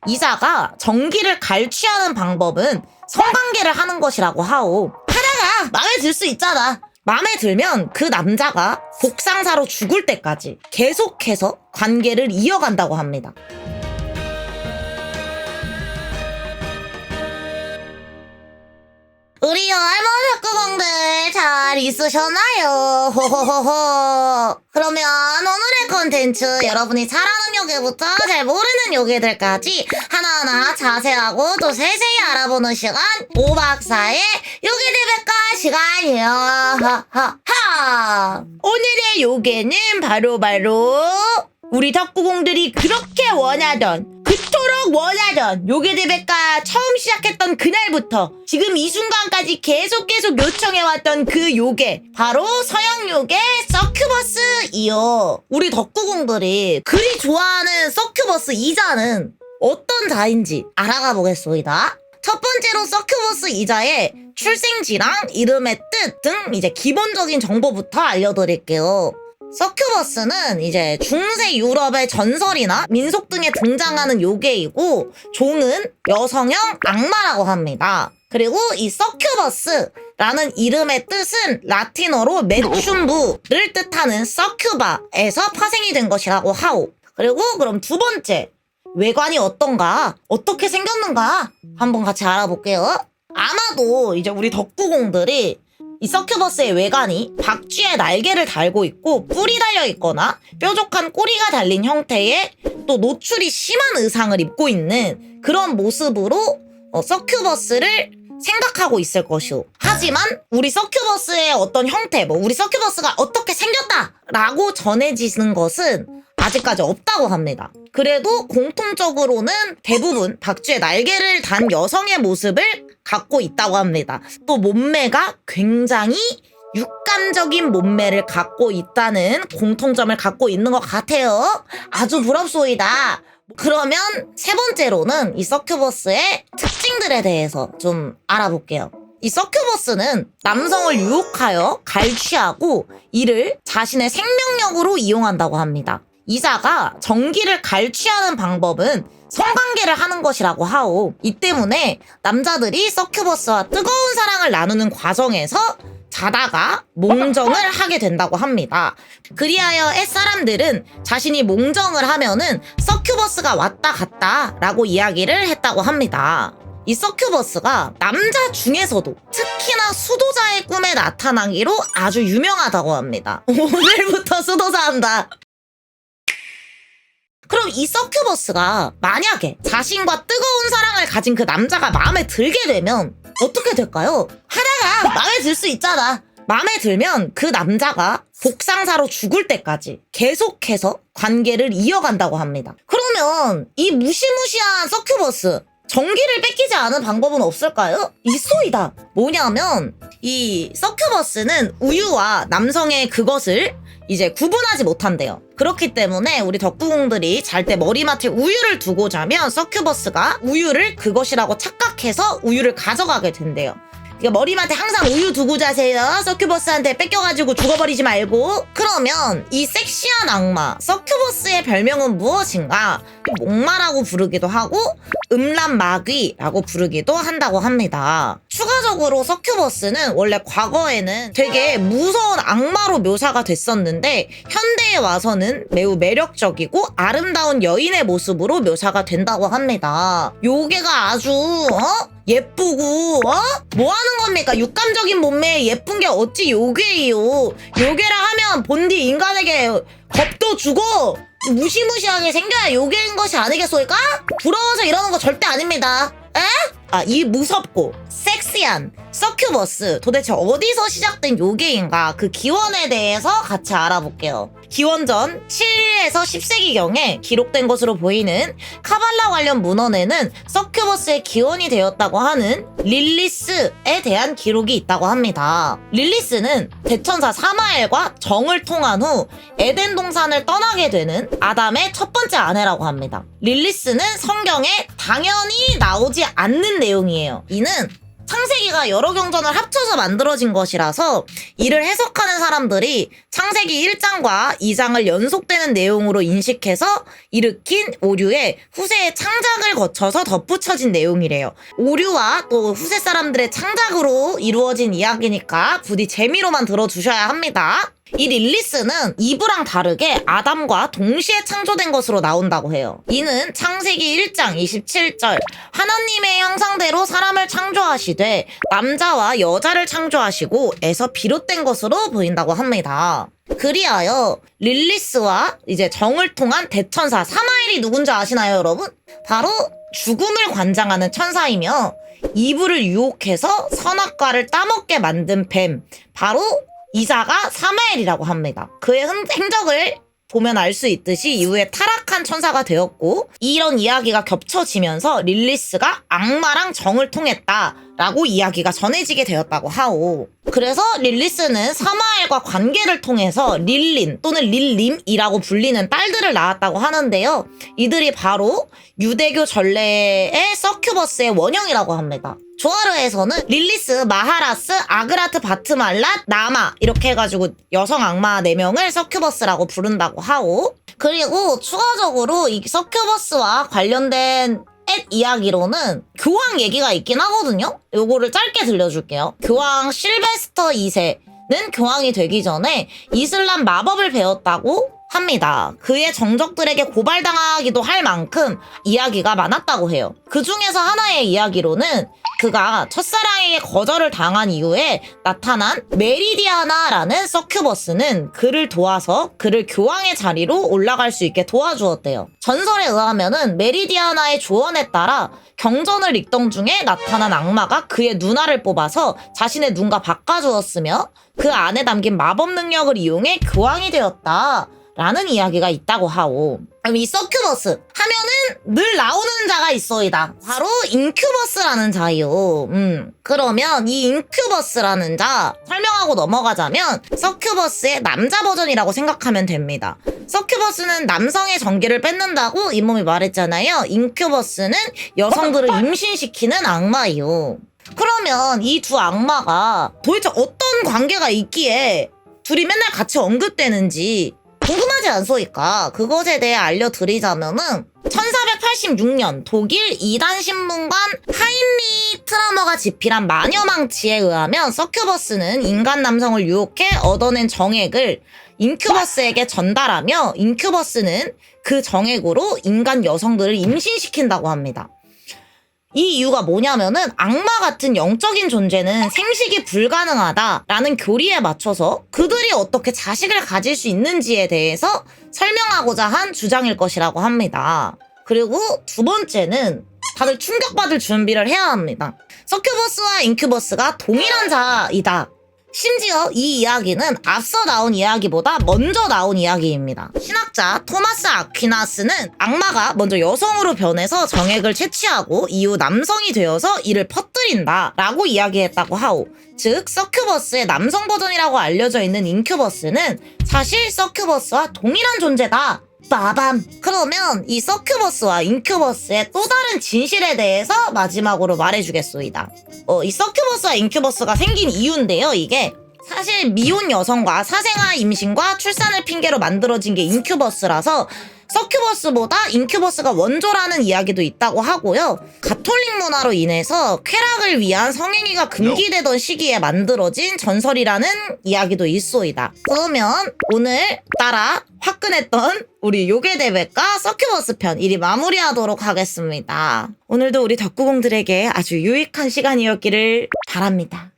이자가 정기를 갈취하는 방법은 성관계를 하는 것이라고 하오. 하다가 마음에 들 수 있잖아. 마음에 들면 그 남자가 복상사로 죽을 때까지 계속해서 관계를 이어간다고 합니다. 우리 할머니 학구공들 잘 있으셨나요? 호호호호. 그러면 오늘의 컨텐츠 여러분이 잘 아는 요괴부터 잘 모르는 요괴들까지 하나하나 자세하고 또 세세히 알아보는 시간 5박사의 요괴대백과 시간이요. 하하하. 오늘의 요괴는 바로 우리 덕구공들이 그렇게 그토록 원하던 요괴대백과 처음 시작했던 그날부터 지금 이 순간까지 계속 요청해왔던 그 요괴, 바로 서양 요괴 서큐버스이요. 우리 덕구공들이 그리 좋아하는 서큐버스 이자는 어떤 자인지 알아가 보겠습니다. 첫 번째로 서큐버스 이자의 출생지랑 이름의 뜻 등 이제 기본적인 정보부터 알려드릴게요. 서큐버스는 이제 중세 유럽의 전설이나 민속 등에 등장하는 요괴이고 종은 여성형 악마라고 합니다. 그리고 이 서큐버스라는 이름의 뜻은 라틴어로 매춘부를 뜻하는 서큐바에서 파생이 된 것이라고 하오. 그리고 그럼 두 번째, 외관이 어떤가? 어떻게 생겼는가? 한번 같이 알아볼게요. 아마도 이제 우리 덕구공들이 이 서큐버스의 외관이 박쥐의 날개를 달고 있고 뿔이 달려 있거나 뾰족한 꼬리가 달린 형태의 또 노출이 심한 의상을 입고 있는 그런 모습으로 서큐버스를 생각하고 있을 것이오. 하지만 우리 서큐버스의 어떤 형태, 우리 서큐버스가 어떻게 생겼다라고 전해지는 것은 아직까지 없다고 합니다. 그래도 공통적으로는 대부분 박쥐의 날개를 단 여성의 모습을 갖고 있다고 합니다. 또 몸매가 굉장히 육감적인 몸매를 갖고 있다는 공통점을 갖고 있는 것 같아요. 아주 부럽소이다. 그러면 세 번째로는 이 서큐버스의 특징들에 대해서 좀 알아볼게요. 이 서큐버스는 남성을 유혹하여 갈취하고 이를 자신의 생명력으로 이용한다고 합니다. 이자가 정기를 갈취하는 방법은 성관계를 하는 것이라고 하오. 이 때문에 남자들이 서큐버스와 뜨거운 사랑을 나누는 과정에서 자다가 몽정을 하게 된다고 합니다. 그리하여 옛사람들은 자신이 몽정을 하면은 서큐버스가 왔다 갔다 라고 이야기를 했다고 합니다. 이 서큐버스가 남자 중에서도 특히나 수도자의 꿈에 나타나기로 아주 유명하다고 합니다. 오늘부터 수도자 한다. 그럼 이 서큐버스가 만약에 자신과 뜨거운 사랑을 가진 그 남자가 마음에 들게 되면 어떻게 될까요? 하다가 마음에 들 수 있잖아. 마음에 들면 그 남자가 복상사로 죽을 때까지 계속해서 관계를 이어간다고 합니다. 그러면 이 무시무시한 서큐버스, 정기를 뺏기지 않은 방법은 없을까요? 있소이다. 뭐냐면 이 서큐버스는 우유와 남성의 그것을 이제 구분하지 못한대요. 그렇기 때문에 우리 덕구공들이 잘 때 머리맡에 우유를 두고 자면 서큐버스가 우유를 그것이라고 착각해서 우유를 가져가게 된대요. 그러니까 머리맡에 항상 우유 두고 자세요. 서큐버스한테 뺏겨가지고 죽어버리지 말고. 그러면 이 섹시한 악마 서큐버스의 별명은 무엇인가? 목마라고 부르기도 하고 음란마귀라고 부르기도 한다고 합니다. 추가적으로 서큐버스는 원래 과거에는 되게 무서운 악마로 묘사가 됐었는데 현대에 와서는 매우 매력적이고 아름다운 여인의 모습으로 묘사가 된다고 합니다. 요괴가 아주 예쁘고 뭐 하는 겁니까? 육감적인 몸매에 예쁜 게 어찌 요괴예요. 요괴라 하면 본디 인간에게 겁도 주고 무시무시하게 생겨야 요괴인 것이 아니겠소이까? 부러워서 이러는 거 절대 아닙니다. 에? 이 무섭고 섹시한 서큐버스 도대체 어디서 시작된 요괴인가? 그 기원에 대해서 같이 알아볼게요. 기원전 7에서 10세기경에 기록된 것으로 보이는 카발라 관련 문헌에는 서큐버스의 기원이 되었다고 하는 릴리스에 대한 기록이 있다고 합니다. 릴리스는 대천사 사마엘과 정을 통한 후 에덴 동산을 떠나게 되는 아담의 첫 번째 아내라고 합니다. 릴리스는 성경에 당연히 나오지 않는 내용이에요. 이는 창세기가 여러 경전을 합쳐서 만들어진 것이라서 이를 해석하는 사람들이 창세기 1장과 2장을 연속되는 내용으로 인식해서 일으킨 오류에 후세의 창작을 거쳐서 덧붙여진 내용이래요. 오류와 또 후세 사람들의 창작으로 이루어진 이야기니까 부디 재미로만 들어주셔야 합니다. 이 릴리스는 이브랑 다르게 아담과 동시에 창조된 것으로 나온다고 해요. 이는 창세기 1장 27절 하나님의 형상대로 사람을 창조하시되 남자와 여자를 창조하시고 에서 비롯된 것으로 보인다고 합니다. 그리하여 릴리스와 이제 정을 통한 대천사 사마엘이 누군지 아시나요, 여러분? 바로 죽음을 관장하는 천사이며 이브를 유혹해서 선악과를 따먹게 만든 뱀, 바로 이자가 사마엘이라고 합니다. 그의 행적을 보면 알 수 있듯이 이후에 타락한 천사가 되었고, 이런 이야기가 겹쳐지면서 릴리스가 악마랑 정을 통했다라고 이야기가 전해지게 되었다고 하오. 그래서 릴리스는 사마엘과 관계를 통해서 릴린 또는 릴림이라고 불리는 딸들을 낳았다고 하는데요. 이들이 바로 유대교 전례의 서큐버스의 원형이라고 합니다. 조아르에서는 릴리스, 마하라스, 아그라트, 바트말랏, 나마 이렇게 해가지고 여성 악마 4명을 서큐버스라고 부른다고 하오. 그리고 추가적으로 이 서큐버스와 관련된 엣 이야기로는 교황 얘기가 있긴 하거든요. 요거를 짧게 들려줄게요. 교황 실베스터 2세는 교황이 되기 전에 이슬람 마법을 배웠다고 합니다. 그의 정적들에게 고발당하기도 할 만큼 이야기가 많았다고 해요. 그 중에서 하나의 이야기로는 그가 첫사랑에게 거절을 당한 이후에 나타난 메리디아나라는 서큐버스는 그를 도와서 그를 교황의 자리로 올라갈 수 있게 도와주었대요. 전설에 의하면은 메리디아나의 조언에 따라 경전을 읽던 중에 나타난 악마가 그의 누나를 뽑아서 자신의 눈과 바꿔주었으며 그 안에 담긴 마법 능력을 이용해 교황이 되었다 라는 이야기가 있다고 하오. 이 서큐버스 하면은 늘 나오는 자가 있어이다. 바로 인큐버스라는 자요. 그러면 이 인큐버스라는 자 설명하고 넘어가자면 서큐버스의 남자 버전이라고 생각하면 됩니다. 서큐버스는 남성의 전기를 뺏는다고 이 몸이 말했잖아요. 인큐버스는 여성들을 임신시키는 악마요. 그러면 이 두 악마가 도대체 어떤 관계가 있기에 둘이 맨날 같이 언급되는지 궁금하지 않소이까? 그것에 대해 알려드리자면은 1486년 독일 2단 신문관 하인리 트라머가 집필한 마녀망치에 의하면 서큐버스는 인간 남성을 유혹해 얻어낸 정액을 인큐버스에게 전달하며 인큐버스는 그 정액으로 인간 여성들을 임신시킨다고 합니다. 이 이유가 뭐냐면은 악마 같은 영적인 존재는 생식이 불가능하다라는 교리에 맞춰서 그들이 어떻게 자식을 가질 수 있는지에 대해서 설명하고자 한 주장일 것이라고 합니다. 그리고 두 번째는 다들 충격받을 준비를 해야 합니다. 서큐버스와 인큐버스가 동일한 자이다. 심지어 이 이야기는 앞서 나온 이야기보다 먼저 나온 이야기입니다. 신학자 토마스 아퀴나스는 악마가 먼저 여성으로 변해서 정액을 채취하고 이후 남성이 되어서 이를 퍼뜨린다 라고 이야기했다고 하오. 즉 서큐버스의 남성 버전이라고 알려져 있는 인큐버스는 사실 서큐버스와 동일한 존재다. 빠밤! 그러면 이 서큐버스와 인큐버스의 또 다른 진실에 대해서 마지막으로 말해주겠소이다. 이 서큐버스와 인큐버스가 생긴 이유인데요. 이게 사실 미혼 여성과 사생아 임신과 출산을 핑계로 만들어진 게 인큐버스라서 서큐버스보다 인큐버스가 원조라는 이야기도 있다고 하고요. 가톨릭 문화로 인해서 쾌락을 위한 성행위가 금기되던 시기에 만들어진 전설이라는 이야기도 있소이다. 그러면 오늘 따라 화끈했던 우리 요괴대백과 서큐버스 편 이리 마무리하도록 하겠습니다. 오늘도 우리 덕구공들에게 아주 유익한 시간이었기를 바랍니다.